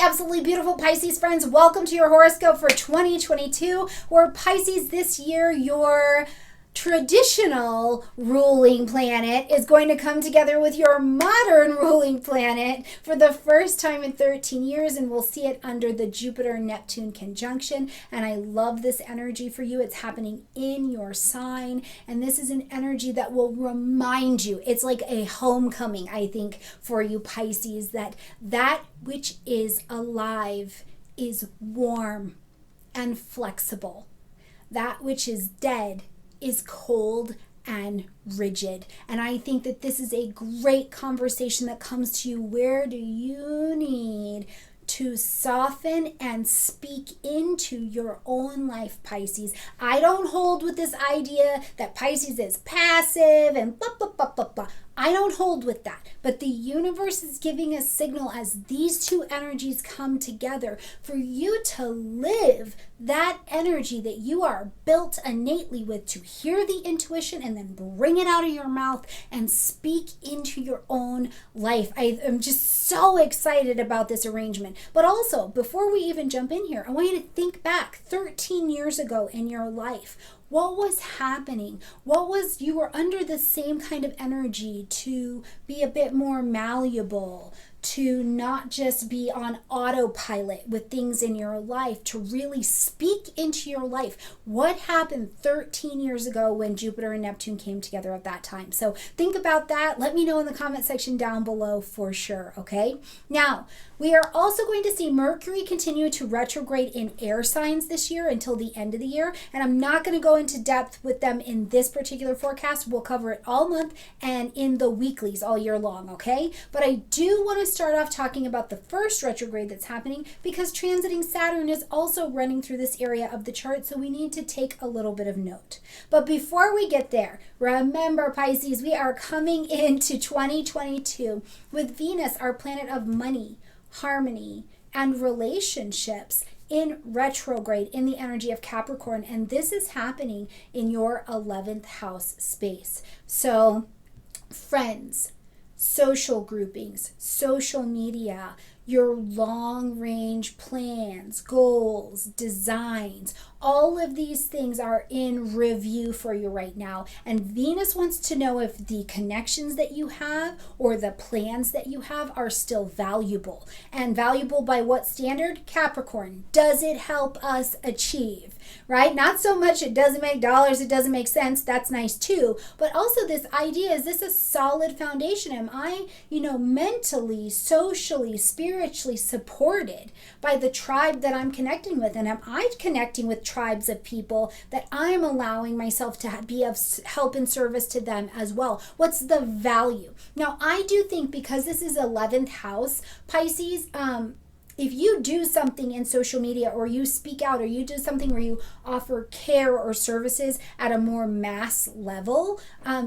absolutely beautiful Pisces friends. Welcome to your horoscope for 2022, where Pisces this year, your traditional ruling planet is going to come together with your modern ruling planet for the first time in 13 years, and we'll see it under the Jupiter-Neptune conjunction. And I love this energy for you. It's happening in your sign, and this is an energy that will remind you. It's like a homecoming, I think, for you Pisces, that which is alive is warm and flexible. That which is dead is cold and rigid. And I think that this is a great conversation that comes to you. Where do you need to soften and speak into your own life, Pisces? I don't hold with this idea that Pisces is passive and blah, blah, blah, blah, blah. I don't hold with that. But the universe is giving a signal as these two energies come together for you to live that energy that you are built innately with, to hear the intuition and then bring it out of your mouth and speak into your own life. I am just so excited about this arrangement. But also, before we even jump in here, I want you to think back 13 years ago in your life. What was happening? You were under the same kind of energy to be a bit more malleable, to not just be on autopilot with things in your life, to really speak into your life. What happened 13 years ago when Jupiter and Neptune came together at that time? So think about that. Let me know in the comment section down below for sure, okay? Now, we are also going to see Mercury continue to retrograde in air signs this year until the end of the year. And I'm not going to go into depth with them in this particular forecast. We'll cover it all month and in the weeklies all year long, okay? But I do want to start off talking about the first retrograde that's happening, because transiting Saturn is also running through this area of the chart, so we need to take a little bit of note. But before we get there, remember Pisces, we are coming into 2022 with Venus, our planet of money, harmony, and relationships, in retrograde in the energy of Capricorn, and this is happening in your 11th house space. So friends, social groupings, social media, your long-range plans, goals, designs, all of these things are in review for you right now. And Venus wants to know if the connections that you have or the plans that you have are still valuable. And valuable by what standard? Capricorn. Does it help us achieve? Right? Not so much it doesn't make dollars, it doesn't make sense. That's nice too. But also this idea, is this a solid foundation? Am I, mentally, socially, spiritually supported by the tribe that I'm connecting with? And am I connecting with tribes of people that I'm allowing myself to be of help and service to them as well? What's the value? Now, I do think, because this is 11th house, Pisces, if you do something in social media, or you speak out, or you do something where you offer care or services at a more mass level,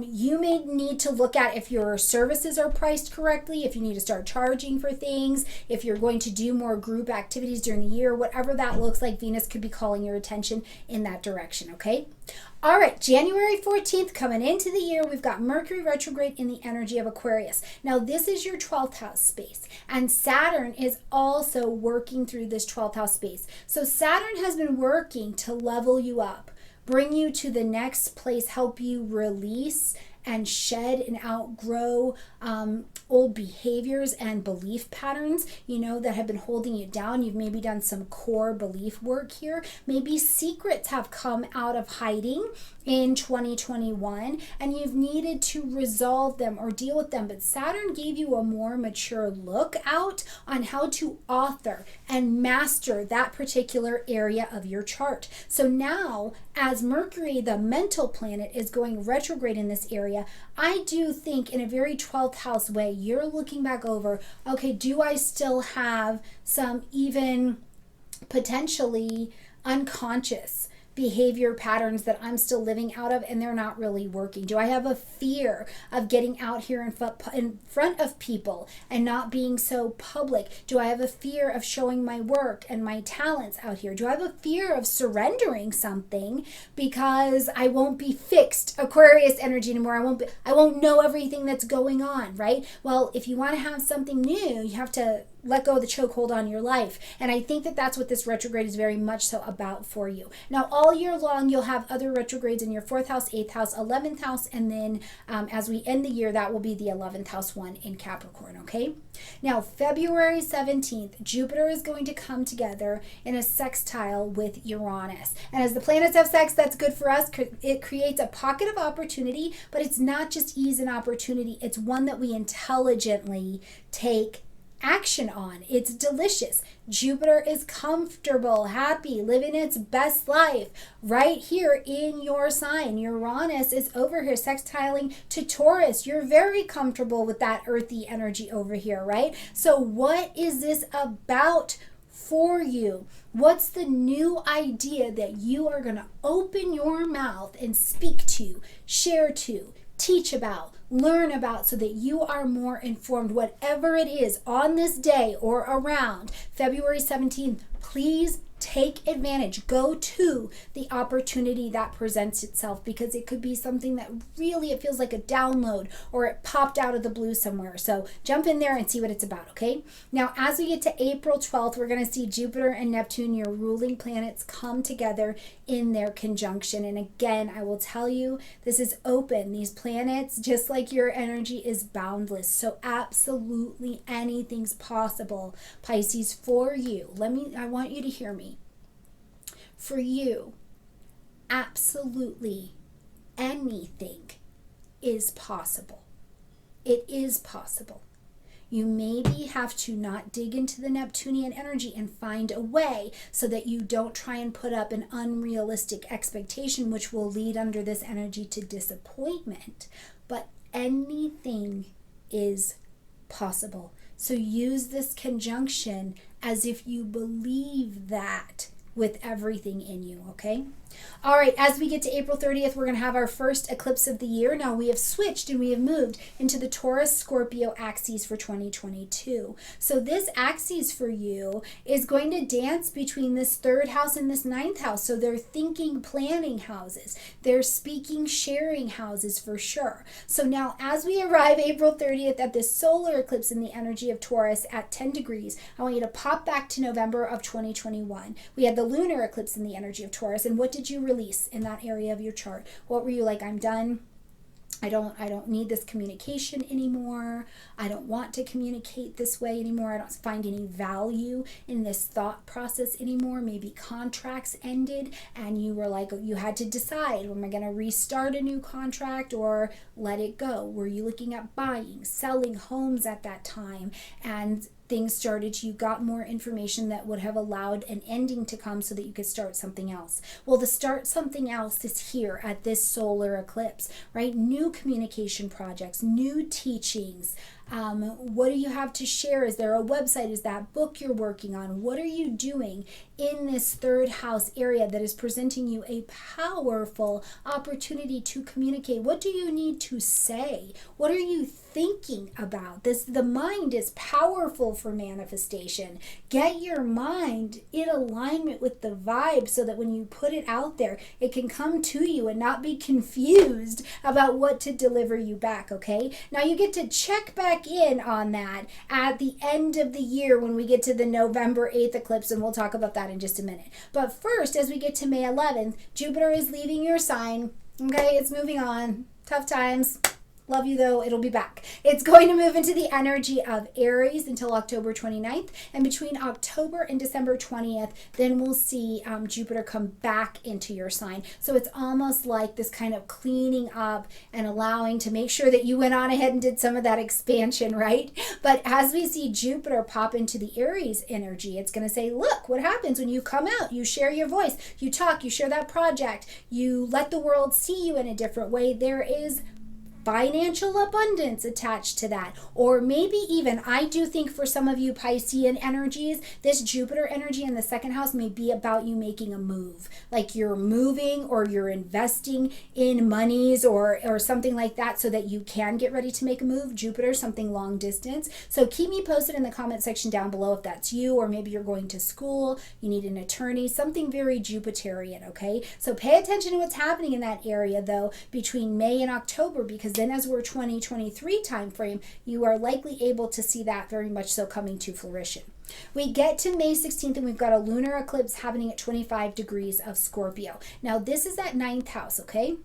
you may need to look at if your services are priced correctly, if you need to start charging for things, if you're going to do more group activities during the year, whatever that looks like. Venus could be calling your attention in that direction, okay? All right, January 14th, coming into the year, we've got Mercury retrograde in the energy of Aquarius. Now, this is your 12th house space, and Saturn is also working through this 12th house space. So Saturn has been working to level you up, bring you to the next place, help you release and shed and outgrow old behaviors and belief patterns, that have been holding you down. You've maybe done some core belief work here. Maybe secrets have come out of hiding in 2021 and you've needed to resolve them or deal with them. But Saturn gave you a more mature look out on how to author and master that particular area of your chart. So now, as Mercury, the mental planet, is going retrograde in this area, I do think in a very 12th house way, you're looking back over, okay, do I still have some even potentially unconscious behavior patterns that I'm still living out of and they're not really working? Do I have a fear of getting out here in front of people and not being so public? Do I have a fear of showing my work and my talents out here? Do I have a fear of surrendering something because I won't be fixed Aquarius energy anymore? I won't know everything that's going on, right? Well, if you want to have something new, you have to let go of the chokehold on your life. And I think that that's what this retrograde is very much so about for you. Now, all year long, you'll have other retrogrades in your 4th house, 8th house, 11th house, and then as we end the year, that will be the 11th house one in Capricorn, okay? Now, February 17th, Jupiter is going to come together in a sextile with Uranus. And as the planets have sex, that's good for us. It creates a pocket of opportunity, but it's not just ease and opportunity. It's one that we intelligently take action on. It's delicious. Jupiter is comfortable, happy, living its best life right here in your sign. Uranus is over here sextiling to Taurus. You're very comfortable with that earthy energy over here, right? So what is this about for you? What's the new idea that you are going to open your mouth and speak to, share to, teach about, learn about, so that you are more informed, whatever it is on this day or around February 17th? Please take advantage. Go to the opportunity that presents itself, because it could be something that really, it feels like a download or it popped out of the blue somewhere. So jump in there and see what it's about, okay? Now, as we get to April 12th, we're going to see Jupiter and Neptune, your ruling planets, come together in their conjunction. And again, I will tell you, this is open. These planets, just like your energy, is boundless. So absolutely anything's possible, Pisces, for you. I want you to hear me. For you, absolutely anything is possible. It is possible. You maybe have to not dig into the Neptunian energy and find a way so that you don't try and put up an unrealistic expectation, which will lead under this energy to disappointment. But anything is possible. So use this conjunction as if you believe that with everything in you, okay? All right, as we get to April 30th, we're going to have our first eclipse of the year. Now, we have switched and we have moved into the Taurus-Scorpio axis for 2022. So this axis for you is going to dance between this 3rd house and this 9th house. So they're thinking, planning houses. They're speaking, sharing houses for sure. So now, as we arrive April 30th at this solar eclipse in the energy of Taurus at 10 degrees, I want you to pop back to November of 2021. We had the lunar eclipse in the energy of Taurus, and what did you release in that area of your chart? What were you like? I'm done. I don't need this communication anymore. I don't want to communicate this way anymore. I don't find any value in this thought process anymore. Maybe contracts ended and you were like, you had to decide, am I going to restart a new contract or let it go? Were you looking at buying, selling homes at that time? And things started, you got more information that would have allowed an ending to come so that you could start something else. Well, the start something else is here at this solar eclipse, right? New communication projects, new teachings. What do you have to share? Is there a website? Is that book you're working on? What are you doing in this 3rd house area that is presenting you a powerful opportunity to communicate? What do you need to say? What are you thinking about? The mind is powerful for manifestation. Get your mind in alignment with the vibe so that when you put it out there, it can come to you and not be confused about what to deliver you back, okay? Now you get to check back in on that at the end of the year when we get to the November 8th eclipse, and we'll talk about that in just a minute. But first, as we get to May 11th, Jupiter is leaving your sign. Okay, it's moving on. Tough times. Love you though, it'll be back. It's going to move into the energy of Aries until October 29th. And between October and December 20th, then we'll see Jupiter come back into your sign. So it's almost like this kind of cleaning up and allowing to make sure that you went on ahead and did some of that expansion, right? But as we see Jupiter pop into the Aries energy, it's going to say, look, what happens when you come out, you share your voice, you talk, you share that project, you let the world see you in a different way. There is financial abundance attached to that. Or maybe even, I do think for some of you Piscean energies, this Jupiter energy in the 2nd house may be about you making a move. Like you're moving or you're investing in monies or something like that so that you can get ready to make a move. Jupiter, something long distance. So keep me posted in the comment section down below if that's you, or maybe you're going to school, you need an attorney, something very Jupiterian, okay? So pay attention to what's happening in that area though between May and October, because because then as we're 2023 time frame, you are likely able to see that very much so coming to fruition. We get to May 16th and we've got a lunar eclipse happening at 25 degrees of Scorpio. Now this is that 9th house, okay?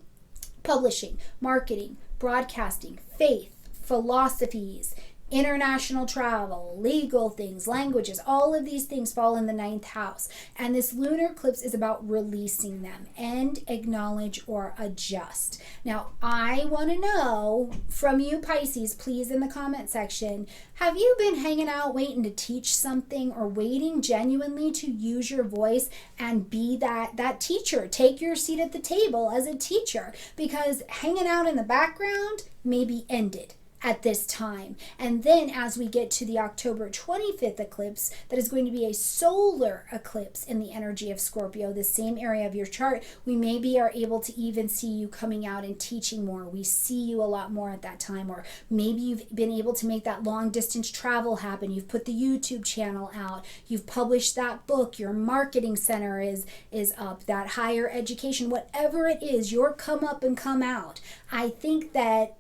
Publishing, marketing, broadcasting, faith, philosophies, international travel, legal things, languages, all of these things fall in the 9th house. And this lunar eclipse is about releasing them, end, acknowledge, or adjust. Now, I want to know from you Pisces, please in the comment section, have you been hanging out waiting to teach something or waiting genuinely to use your voice and be that teacher? Take your seat at the table as a teacher, because hanging out in the background may be ended at this time. And then as we get to the October 25th eclipse, that is going to be a solar eclipse in the energy of Scorpio, the same area of your chart, we maybe are able to even see you coming out and teaching more. We see you a lot more at that time, or maybe you've been able to make that long distance travel happen. You've put the YouTube channel out, you've published that book, your marketing center is up, that higher education, whatever it is, your come up and come out. I think that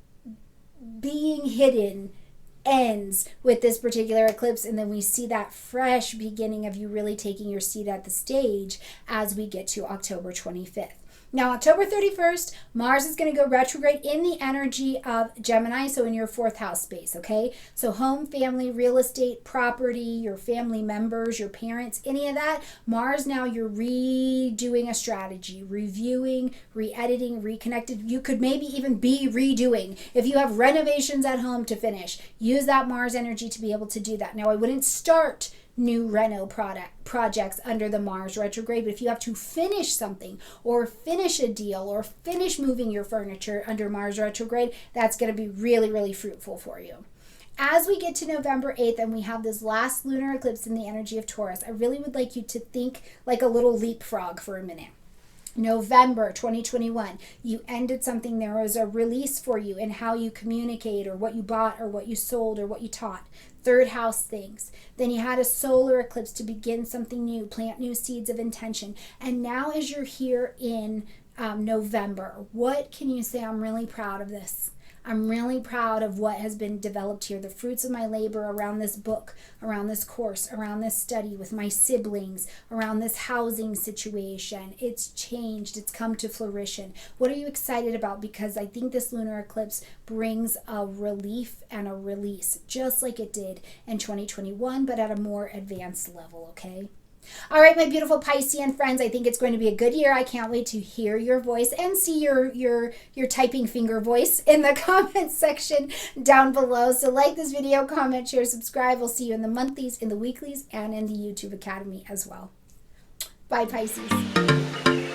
being hidden ends with this particular eclipse, and then we see that fresh beginning of you really taking your seat at the stage as we get to October 25th. Now, October 31st, Mars is going to go retrograde in the energy of Gemini, so in your 4th house space, okay? So home, family, real estate, property, your family members, your parents, any of that. Mars, now you're redoing a strategy, reviewing, re-editing, reconnected. You could maybe even be redoing. If you have renovations at home to finish, use that Mars energy to be able to do that. Now, I wouldn't start new reno projects under the Mars retrograde, but if you have to finish something or finish a deal or finish moving your furniture under Mars retrograde, that's going to be really, really fruitful for you. As we get to November 8th and we have this last lunar eclipse in the energy of Taurus, I really would like you to think like a little leapfrog for a minute. November 2021, you ended something. There was a release for you in how you communicate or what you bought or what you sold or what you taught. 3rd house things. Then you had a solar eclipse to begin something new, plant new seeds of intention. And now as you're here in November, what can you say? I'm really proud of this. I'm really proud of what has been developed here, the fruits of my labor around this book, around this course, around this study with my siblings, around this housing situation. It's changed. It's come to fruition. What are you excited about? Because I think this lunar eclipse brings a relief and a release, just like it did in 2021, but at a more advanced level, okay? All right, my beautiful Piscean friends, I think it's going to be a good year. I can't wait to hear your voice and see your typing finger voice in the comment section down below. So like this video, comment, share, subscribe. We'll see you in the monthlies, in the weeklies, and in the YouTube Academy as well. Bye, Pisces.